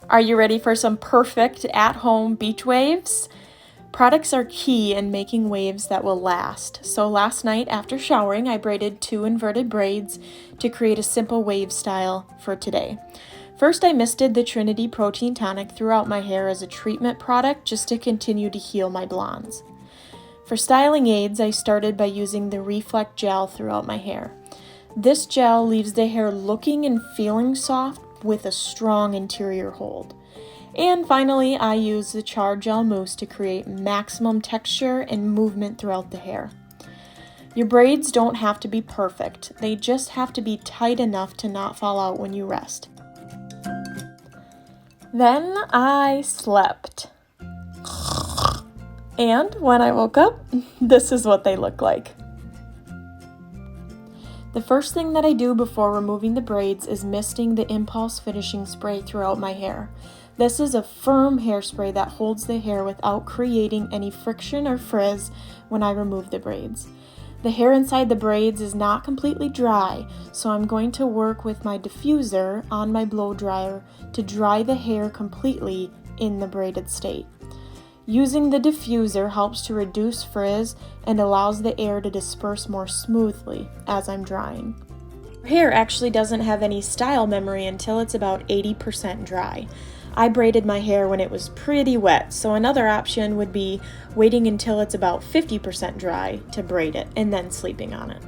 Are you ready for some perfect at-home beach waves? Products are key in making waves that will last. So last night after showering, I braided 2 inverted braids to create a simple wave style for today. First, I misted the Trinity Protein Tonic throughout my hair as a treatment product just to continue to heal my blondes. For styling aids, I started by using the Reflect Gel throughout my hair. This gel leaves the hair looking and feeling soft with a strong interior hold. And finally, I use the char gel mousse to create maximum texture and movement throughout the hair. Your braids don't have to be perfect. They just have to be tight enough to not fall out when you rest. Then I slept. And when I woke up, this is what they look like. The first thing that I do before removing the braids is misting the Impulse Finishing Spray throughout my hair. This is a firm hairspray that holds the hair without creating any friction or frizz when I remove the braids. The hair inside the braids is not completely dry, so I'm going to work with my diffuser on my blow dryer to dry the hair completely in the braided state. Using the diffuser helps to reduce frizz and allows the air to disperse more smoothly as I'm drying. Hair actually doesn't have any style memory until it's about 80% dry. I braided my hair when it was pretty wet, so another option would be waiting until it's about 50% dry to braid it and then sleeping on it.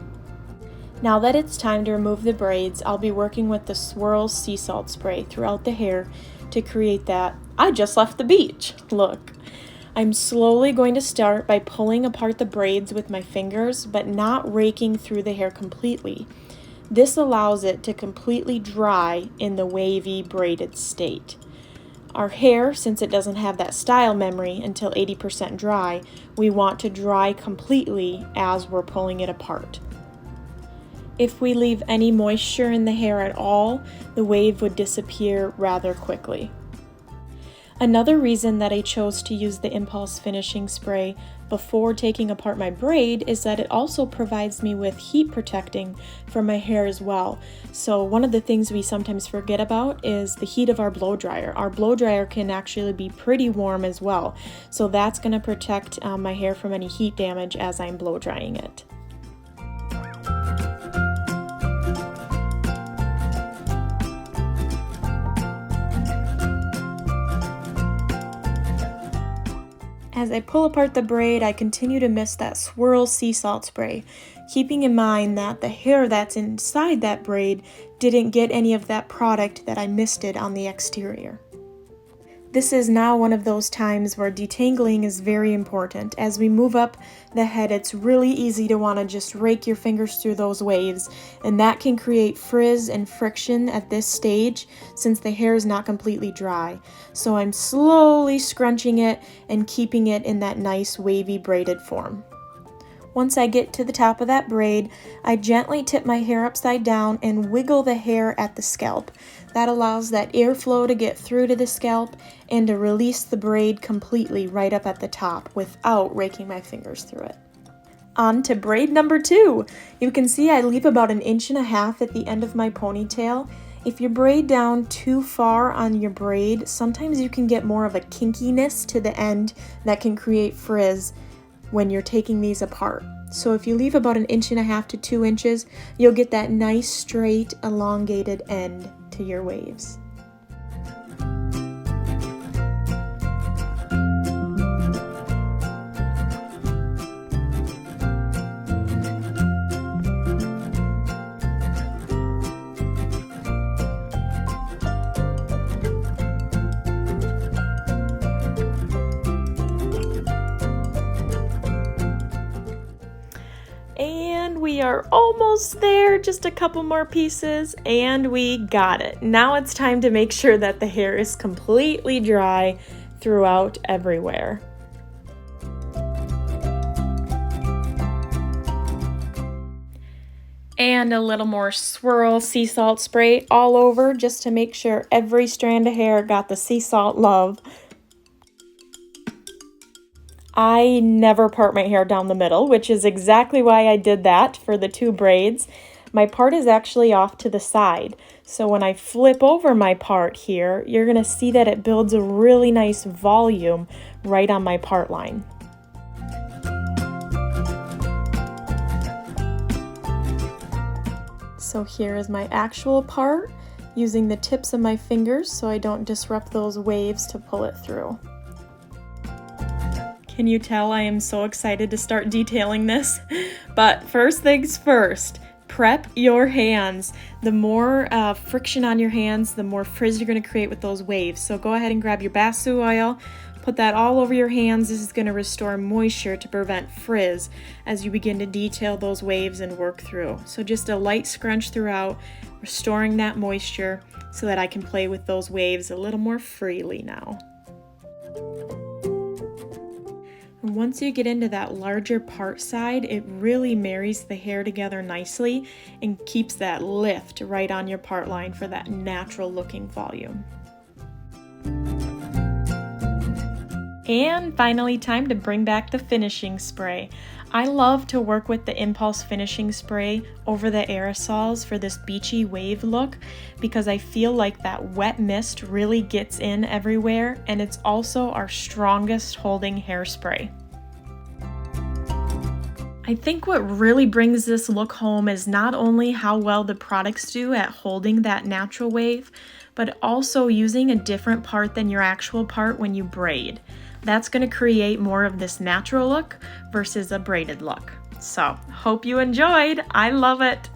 Now that it's time to remove the braids, I'll be working with the Swirl sea salt spray throughout the hair to create that "I just left the beach" look. I'm slowly going to start by pulling apart the braids with my fingers, but not raking through the hair completely. This allows it to completely dry in the wavy braided state. Our hair, since it doesn't have that style memory until 80% dry, we want to dry completely as we're pulling it apart. If we leave any moisture in the hair at all, the wave would disappear rather quickly. Another reason that I chose to use the Impulse Finishing Spray before taking apart my braid is that it also provides me with heat protecting for my hair as well. So one of the things we sometimes forget about is the heat of our blow dryer. Our blow dryer can actually be pretty warm as well. So that's going to protect my hair from any heat damage as I'm blow drying it. As I pull apart the braid, I continue to mist that Swirl sea salt spray, keeping in mind that the hair that's inside that braid didn't get any of that product that I misted on the exterior. This is now one of those times where detangling is very important. As we move up the head, it's really easy to want to just rake your fingers through those waves, and that can create frizz and friction at this stage since the hair is not completely dry. So I'm slowly scrunching it and keeping it in that nice wavy braided form. Once I get to the top of that braid, I gently tip my hair upside down and wiggle the hair at the scalp. That allows that airflow to get through to the scalp and to release the braid completely right up at the top without raking my fingers through it. On to braid number 2. You can see I leave about 1.5 inches at the end of my ponytail. If you braid down too far on your braid, sometimes you can get more of a kinkiness to the end that can create frizz when you're taking these apart. So if you leave about 1.5 inches to 2 inches, you'll get that nice straight elongated end to your waves. And we are almost there, just a couple more pieces, and we got it. Now it's time to make sure that the hair is completely dry throughout everywhere. And a little more Swirl sea salt spray all over just to make sure every strand of hair got the sea salt love. I never part my hair down the middle, which is exactly why I did that for the 2 braids. My part is actually off to the side. So when I flip over my part here, you're gonna see that it builds a really nice volume right on my part line. So here is my actual part, using the tips of my fingers so I don't disrupt those waves to pull it through. Can you tell I am so excited to start detailing this? But first things first, prep your hands. The more friction on your hands, the more frizz you're going to create with those waves. So go ahead and grab your Bassu oil, put that all over your hands. This is going to restore moisture to prevent frizz as you begin to detail those waves and work through. So just a light scrunch throughout, restoring that moisture so that I can play with those waves a little more freely now. And once you get into that larger part side, it really marries the hair together nicely and keeps that lift right on your part line for that natural looking volume. And finally, time to bring back the finishing spray. I love to work with the Impulse finishing spray over the aerosols for this beachy wave look because I feel like that wet mist really gets in everywhere, and it's also our strongest holding hairspray. I think what really brings this look home is not only how well the products do at holding that natural wave, but also using a different part than your actual part when you braid. That's going to create more of this natural look versus a braided look. So, hope you enjoyed. I love it.